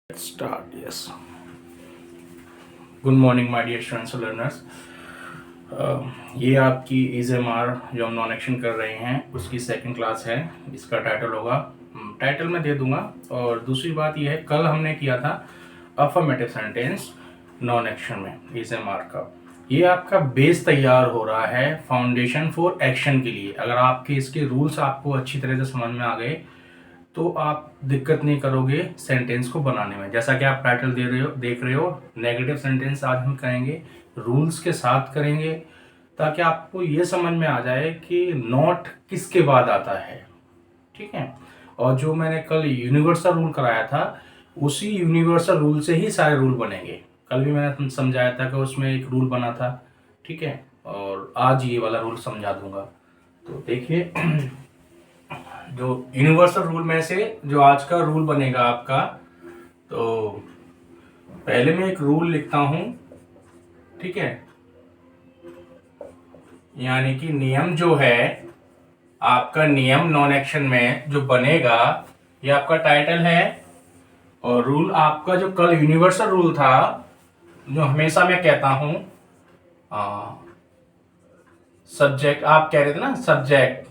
Start, yes. Good morning, my dear students and learners. ये आपकी EZMR जो हम नॉन एक्शन कर रहे हैं उसकी सेकंड क्लास है. इसका टाइटल होगा, टाइटल मैं दे दूंगा. और दूसरी बात ये है, कल हमने किया था अफर्मेटिव सेंटेंस नॉन एक्शन में EZMR का. ये आपका बेस तैयार हो रहा है फाउंडेशन फॉर एक्शन के लिए. अगर आपके इसके रूल्स आपको अच्छी तरह से समझ में आ गए तो आप दिक्कत नहीं करोगे सेंटेंस को बनाने में. जैसा कि आप टाइटल देख रहे हो, नेगेटिव सेंटेंस आज हम करेंगे, रूल्स के साथ करेंगे, ताकि आपको ये समझ में आ जाए कि नॉट किसके बाद आता है. ठीक है. और जो मैंने कल यूनिवर्सल रूल कराया था, उसी यूनिवर्सल रूल से ही सारे रूल बनेंगे. कल भी मैंने समझाया था कि उसमें एक रूल बना था. ठीक है. और आज ये वाला रूल समझा दूंगा. तो देखिए, जो यूनिवर्सल रूल में से जो आज का रूल बनेगा आपका, तो पहले मैं एक रूल लिखता हूं. ठीक है. यानी कि नियम जो है आपका, नियम नॉन एक्शन में जो बनेगा, ये आपका टाइटल है. और रूल आपका जो कल यूनिवर्सल रूल था, जो हमेशा मैं कहता हूं, सब्जेक्ट, आप कह रहे थे ना, subject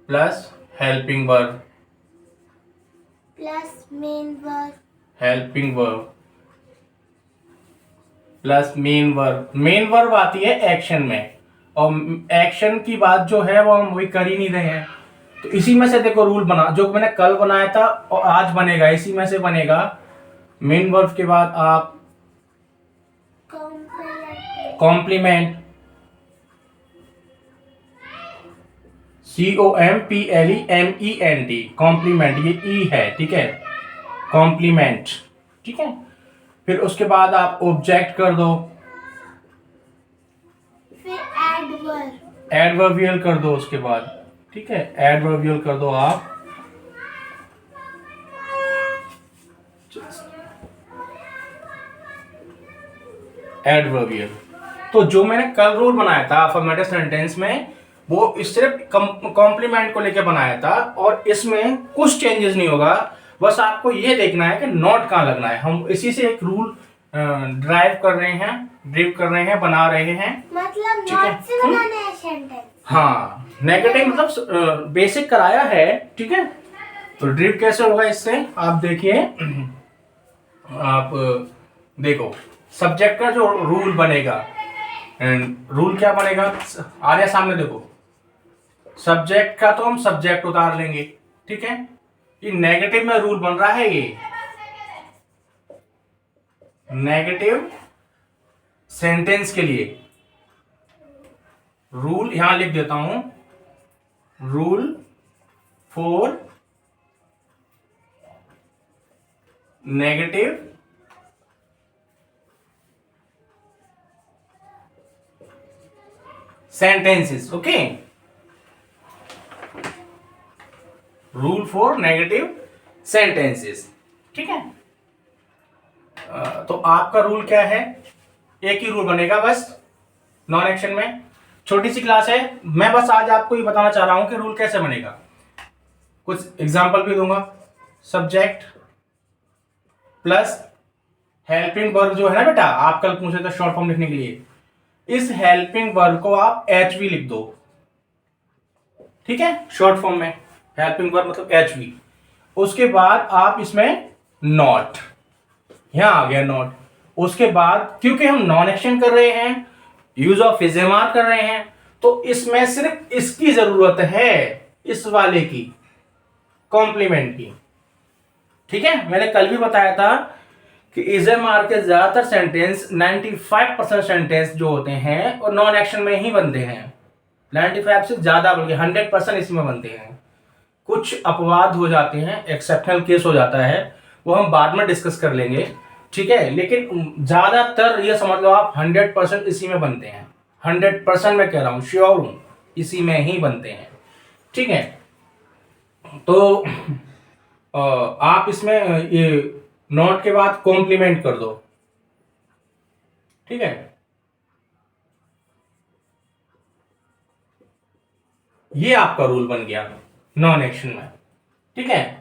plus helping verb plus main verb, helping verb plus main verb. Main verb आती है एक्शन में, और एक्शन की बात जो है वो हम वही कर ही नहीं रहे हैं. तो इसी में से देखो रूल बना, जो मैंने कल बनाया था और आज बनेगा, इसी में से बनेगा. मेन वर्ब के बाद आप कॉम्प्लीमेंट, COMPLEMENT, कॉम्प्लीमेंट, ये ई है. ठीक है. कॉम्प्लीमेंट. ठीक है. फिर उसके बाद आप ऑब्जेक्ट कर दो, फिर एडवर्बियल कर दो उसके बाद. ठीक है. एडवर्बियल कर दो आप. एडवर्बियल. तो जो मैंने कल रूल बनाया था अफर्मेटिव सेंटेंस में, वो सिर्फ कॉम्प्लीमेंट को लेकर बनाया था, और इसमें कुछ चेंजेस नहीं होगा. बस आपको ये देखना है कि नॉट कहाँ लगना है. हम इसी से एक रूल ड्राइव कर रहे हैं, बना रहे हैं. मतलब ठीक है. नॉट से बनाना है सेंटेंस. हाँ, नेगेटिव मतलब बेसिक कराया है. ठीक है. तो ड्रिप कैसे होगा इससे आप देखिए. आप देखो, सब्जेक्ट का जो रूल बनेगा, रूल क्या बनेगा, आ रहा सामने देखो. सब्जेक्ट का तो हम सब्जेक्ट उतार लेंगे. ठीक है. ये नेगेटिव में रूल बन रहा है. ये नेगेटिव सेंटेंस के लिए रूल यहां लिख देता हूं. Rule for negative sentences. Okay. Rule for negative sentences. ठीक है. तो आपका रूल क्या है, एक ही रूल बनेगा बस नॉन एक्शन में. छोटी सी क्लास है, मैं बस आज आपको ये बताना चाह रहा हूं कि रूल कैसे बनेगा. कुछ एग्जांपल भी दूंगा. सब्जेक्ट प्लस हेल्पिंग वर्ब जो है ना बेटा, आप कल पूछे थे शॉर्ट फॉर्म लिखने के लिए, इस हेल्पिंग वर्ब को आप HV लिख दो. ठीक है. शॉर्ट फॉर्म में हेल्पिंग वर्ब मतलब HV. उसके बाद आप इसमें नॉट, यहां आ गया नॉट. उसके बाद क्योंकि हम नॉन एक्शन कर रहे हैं, यूज ऑफ इजेमार कर रहे हैं, तो इसमें सिर्फ इसकी जरूरत है, इस वाले की, कॉम्प्लीमेंट की. ठीक है. मैंने कल भी बताया था कि इजेमार के ज्यादातर सेंटेंस, 95% सेंटेंस जो होते हैं और नॉन एक्शन में ही बनते हैं. 95 से ज्यादा, बल्कि 100% इसमें बनते हैं. कुछ अपवाद हो जाते हैं, एक्सेप्शनल केस हो जाता है, वो हम बाद में डिस्कस कर लेंगे. ठीक है. लेकिन ज्यादातर ये समझ लो आप 100% इसी में बनते हैं. 100% मैं कह रहा हूं, श्योर हूं, इसी में ही बनते हैं. ठीक है. तो आप इसमें ये नॉट के बाद कॉम्प्लीमेंट कर दो. ठीक है. ये आपका रूल बन गया नॉन एक्शन में. ठीक है.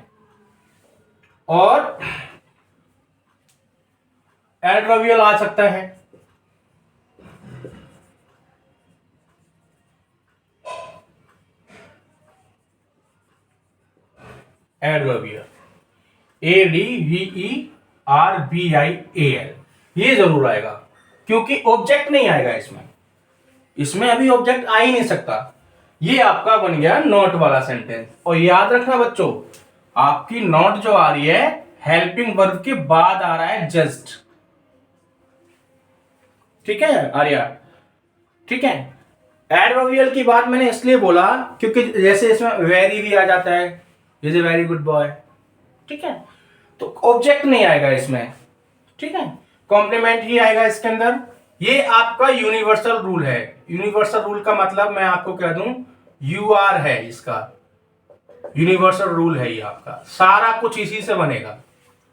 और एडवर्बियल आ सकता है, एडवर्बियल, ADVERBIAL, ये जरूर आएगा क्योंकि ऑब्जेक्ट नहीं आएगा इसमें, इसमें अभी ऑब्जेक्ट आ ही नहीं सकता। ये आपका बन गया नॉट वाला सेंटेंस। और याद रखना बच्चों, आपकी नॉट जो आ रही है हेल्पिंग वर्ब के बाद आ रहा है जस्ट। ठीक है आर्या, ठीक है। एडवर्बियल की बात मैंने इसलिए बोला क्योंकि जैसे इसमें वेरी भी आ जाता है, जैसे वेरी गुड बॉय, ठीक है, तो ऑब्जेक्ट नहीं आएगा इसमें, ठीक है, कॉम्प्लीमेंट ही आएगा इसके अंदर। ये आपका यूनिवर्सल रूल है। यूनिवर्सल रूल का मतलब मैं आपको कह दूं UR है, इसका यूनिवर्सल रूल है ये आपका, सारा कुछ इसी से बनेगा।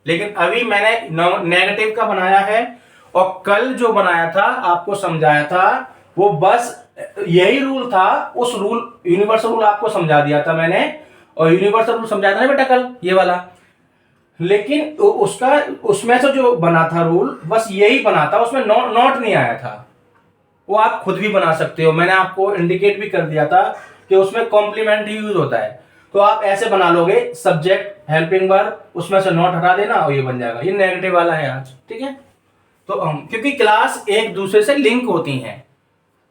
लेकिन अभी मैंने नेगेटिव का बनाया है और कल जो बनाया था आपको समझाया था वो बस यही रूल था, उस रूल यूनिवर्सल रूल आपको समझा दिया था मैंने, और यूनिवर्सल रूल समझाया था ना बेटा कल ये वाला। लेकिन उसका उसमें से जो बना था रूल बस यही बना था, उसमें नॉट नहीं आया था। वो आप खुद भी बना सकते हो, मैंने आपको इंडिकेट भी कर दिया था कि उसमें कॉम्प्लीमेंट ही यूज होता है। तो आप ऐसे बना लोगे, सब्जेक्ट हेल्पिंग वर्ब, उसमें से नॉट हटा देना और ये बन जाएगा। ये नेगेटिव वाला है आज, ठीक है। तो क्योंकि क्लास एक दूसरे से लिंक होती हैं,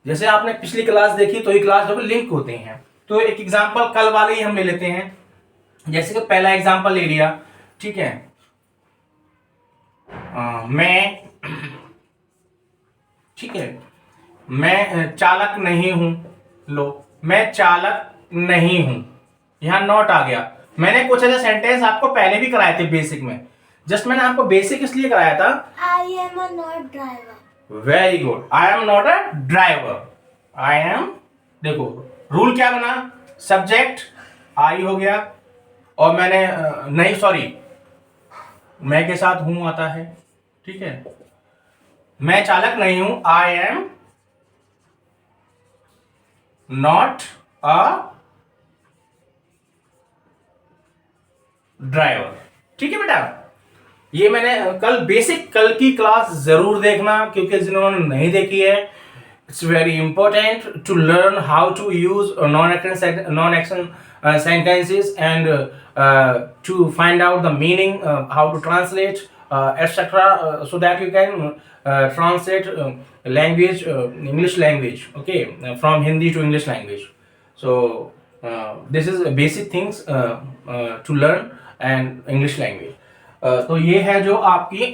जैसे आपने पिछली क्लास देखी तो ये क्लास जो लिंक होती हैं। तो एक एग्जांपल कल वाले ही हम ले लेते हैं, जैसे कि पहला एग्जांपल ले लिया, ठीक है। मैं, ठीक है, मैं चालक नहीं हूं, लो मैं चालक नहीं हूं, यहां नॉट आ गया। मैंने कुछ ऐसे सेंटेंस आपको पहले भी कराए थे बेसिक में, जस्ट मैंने आपको बेसिक इसलिए कराया था, I am a not driver. Very good, I am not a driver, I am, देखो रूल क्या बना, सब्जेक्ट आई हो गया, और मैंने नहीं सॉरी मैं के साथ हूं आता है, ठीक है। मैं चालक नहीं हूं, I am not a driver, ठीक है बेटा। ये मैंने कल की क्लास जरूर देखना, क्योंकि जिन्होंने नहीं देखी है, it's very important to learn how to use non action sentences and to find out the meaning, how to translate, etc., so that you can translate language, English language, okay, from Hindi to English language. So this is basic things to learn and English language. तो ये है जो आपकी,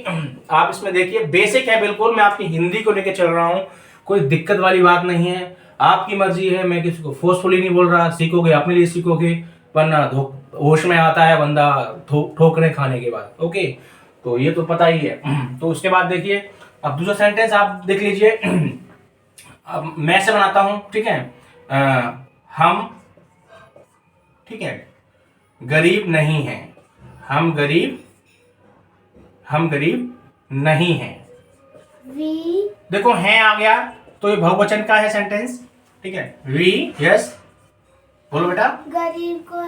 आप इसमें देखिए basic है बिल्कुल, मैं आपकी हिंदी को लेके चल रहा हूँ, कोई दिक्कत वाली बात नहीं है, आपकी मर्जी है, मैं किसी को फोर्सफुली नहीं बोल रहा, सीखोगे अपने लिए सीखोगे, वरना होश में आता है बंदा ठोकरे खाने के बाद, ओके। तो ये तो पता ही है। तो उसके बाद देखिए, अब दूसरा सेंटेंस आप देख लीजिए, अब मैं से बनाता हूं, ठीक है। हम, ठीक है, गरीब नहीं हैं, हम गरीब नहीं हैं। वी, देखो हैं आ गया, तो ये बहुवचन का है सेंटेंस, ठीक है। वी, यस, बोलो बेटा। गरीब को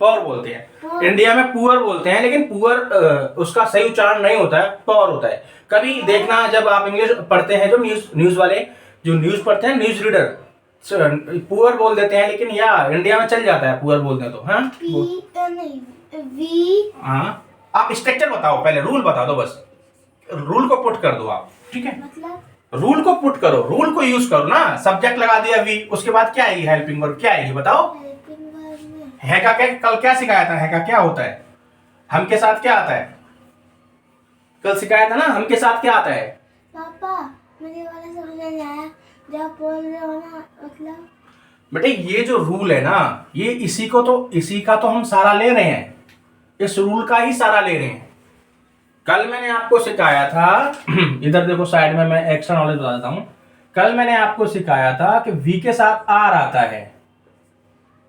पर बोलते हैं, इंडिया में पुअर बोलते हैं, लेकिन पुअर उसका सही उच्चारण नहीं होता है, पर होता है। कभी देखना जब आप इंग्लिश पढ़ते हैं, जो न्यूज वाले जो न्यूज पढ़ते हैं, न्यूज रीडर पुअर बोल देते हैं, लेकिन या इंडिया में चल जाता है पुअर बोलते हैं तो, हाँ नहीं, वी, हाँ। आप स्ट्रक्चर बताओ, पहले रूल बता दो, बस रूल को पुट कर दो आप, ठीक है। मतलब रूल को पुट करो, रूल को यूज करो ना। सब्जेक्ट लगा दिया वी, उसके बाद क्या आएगी, हेल्पिंग वर्ब क्या आएगी बताओ। हेल्पिंग वर्ब में है का क्या, कल क्या सिखाया था, है का क्या होता है, हम के साथ क्या आता है, कल सिखाया था ना, हम के साथ क्या आता है। पापा मुझे वाला समझ नहीं आया, जब बोल रहे हो ना, मतलब बेटे ये जो रूल है ना, ये इसी का तो हम सारा ले रहे हैं, इस रूल का ही सारा ले रहे हैं। कल मैंने आपको सिखाया था, इधर देखो साइड में, मैं एक्स्ट्रा नॉलेज बता देता हूं। कल मैंने आपको सिखाया था कि वी के साथ आर आता है,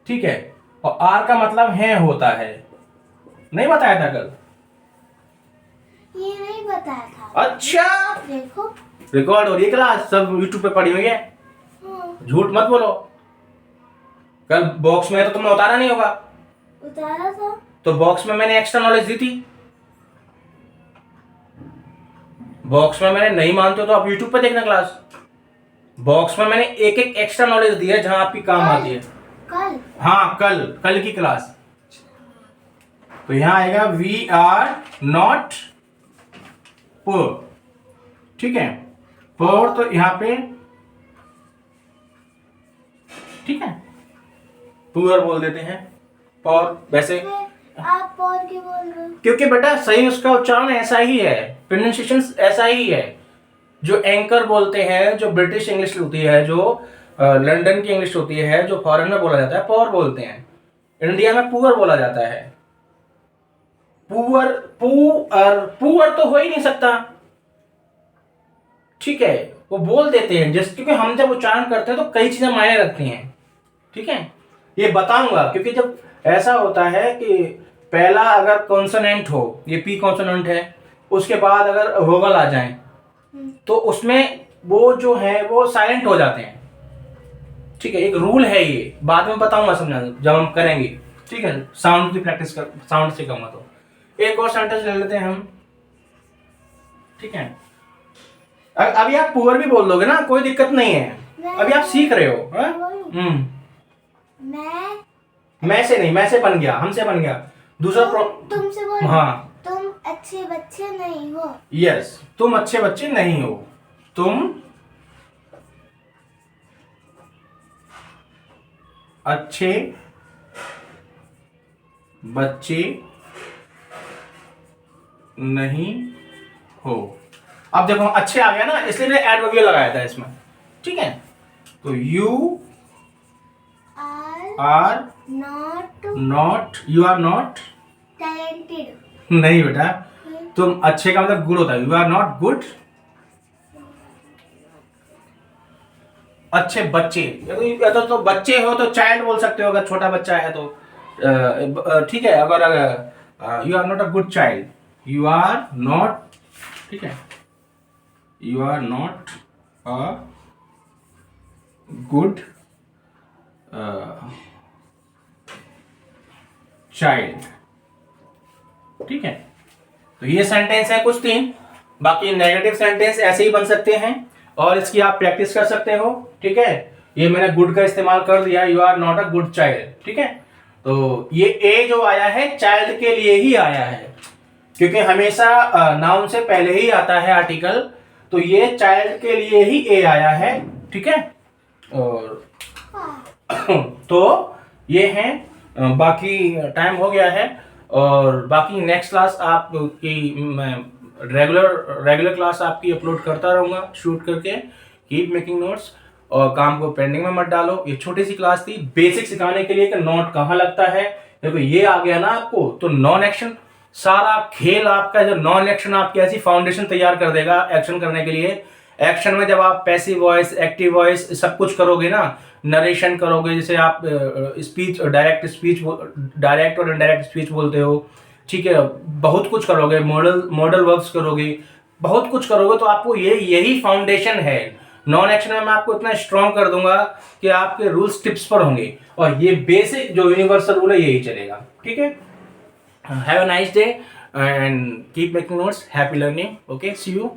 ठीक है, और आर का मतलब है होता है, नहीं बताया था कल? ये नहीं बताया था। अच्छा, देखो रिकॉर्ड हो रही है क्लास, सब यूट्यूब पे पड़ी हुई है, हाँ, झूठ मत बोलो। कल बॉक्स में तो तुमने उतारा नहीं होगा, उतारा था। तो बॉक्स में मैंने एक्स्ट्रा नॉलेज दी थी। बॉक्स में मैंने नहीं मानते हो तो आप यूट्यूब पे देखना क्लास। बॉक्स में मैंने एक एक एक्स्ट्रा नॉलेज दिया है जहां आपकी काम आती है। कल हाँ, कल की क्लास। तो यहां आएगा वी आर नॉट पुअर, ठीक है। पुअर तो यहां पे, ठीक है, पुअर बोल देते हैं। और वैसे आप और क्यों बोल रहे हो? क्योंकि बेटा सही उसका उच्चारण ऐसा ही है, प्रोनाउंसिएशन ऐसा ही है। जो एंकर बोलते हैं, जो ब्रिटिश इंग्लिश होती है, जो लंदन की इंग्लिश होती है, जो फॉरेन में बोला जाता है पुअर बोलते हैं, इंडिया में पुअर बोला जाता है। पुअर पुअर पुअर तो हो ही नहीं सकता, ठीक है, वो बोल देते हैं जस्ट, क्योंकि हम जब उच्चारण करते हैं तो कई चीजें मायने रखती हैं, ठीक है। ये बताऊंगा क्योंकि जब ऐसा होता है कि पहला अगर कॉन्सोनेंट हो, ये पी कॉन्सोनेंट है, उसके बाद अगर वोवल आ जाए तो उसमें वो जो है वो साइलेंट हो जाते हैं, ठीक है। एक रूल है, ये बाद में बताऊंगा समझा जब हम करेंगे, ठीक है। साउंड की प्रैक्टिस कर, साउंड से कहूंगा तो। एक और सेंटेंस ले लेते हैं हम, ठीक है। अभी आप पुअर भी बोल दोगे ना, कोई दिक्कत नहीं है, अभी आप सीख रहे हो। मैं से नहीं, मैं से बन गया, हमसे बन गया। दूसरा तुमसे बोल। हाँ, तुम अच्छे बच्चे नहीं हो। यस, तुम अच्छे बच्चे नहीं हो, तुम अच्छे बच्चे नहीं हो। अब देखो अच्छे आ गया ना, इसलिए मैंने एडवर्बियल लगाया था इसमें, ठीक है। तो you are not, you are not talented. नहीं बेटा, तुम अच्छे का मतलब गुड होता है, यू आर नॉट गुड। अच्छे बच्चे, या तो बच्चे हो तो चाइल्ड बोल सकते हो, अगर छोटा बच्चा है तो, ठीक है। अगर you are not a good child, you are not, ठीक है, you are not a good child, ठीक है। तो ये सेंटेंस है कुछ 3, बाकी नेगेटिव सेंटेंस ऐसे ही बन सकते हैं और इसकी आप प्रैक्टिस कर सकते हो, ठीक है। ये मैंने गुड का इस्तेमाल कर दिया, you are not a good child, ठीक है। तो ये ए जो आया है चाइल्ड के लिए ही आया है, क्योंकि हमेशा नाउन से पहले ही आता है आर्टिकल, तो ये चाइल्ड के लिए ही ए आया है, ठीक है। और तो ये है, बाकी टाइम हो गया है, और बाकी नेक्स्ट क्लास आपकी मैं रेगुलर क्लास आपकी अपलोड करता रहूंगा शूट करके। कीप मेकिंग नोट्स और काम को पेंडिंग में मत डालो। ये छोटी सी क्लास थी बेसिक सिखाने के लिए कि नोट कहाँ लगता है। देखो ये आ गया ना आपको, तो नॉन एक्शन सारा खेल आपका, जो नॉन एक्शन आपकी ऐसी फाउंडेशन तैयार कर देगा एक्शन करने के लिए। एक्शन में जब आप पैसिव वॉइस, एक्टिव वॉइस सब कुछ करोगे ना, नरेशन करोगे, जैसे आप स्पीच, डायरेक्ट और इनडायरेक्ट स्पीच बोलते हो, ठीक है, बहुत कुछ करोगे, मॉडल वर्ब्स करोगे, बहुत कुछ करोगे, तो आपको यही फाउंडेशन है। नॉन एक्शन में मैं आपको इतना स्ट्रॉन्ग कर दूंगा कि आपके रूल्स टिप्स पर होंगे, और ये बेसिक जो यूनिवर्सल रूल है यही चलेगा, ठीक है। Have a nice day and keep making notes, happy learning, okay, see you.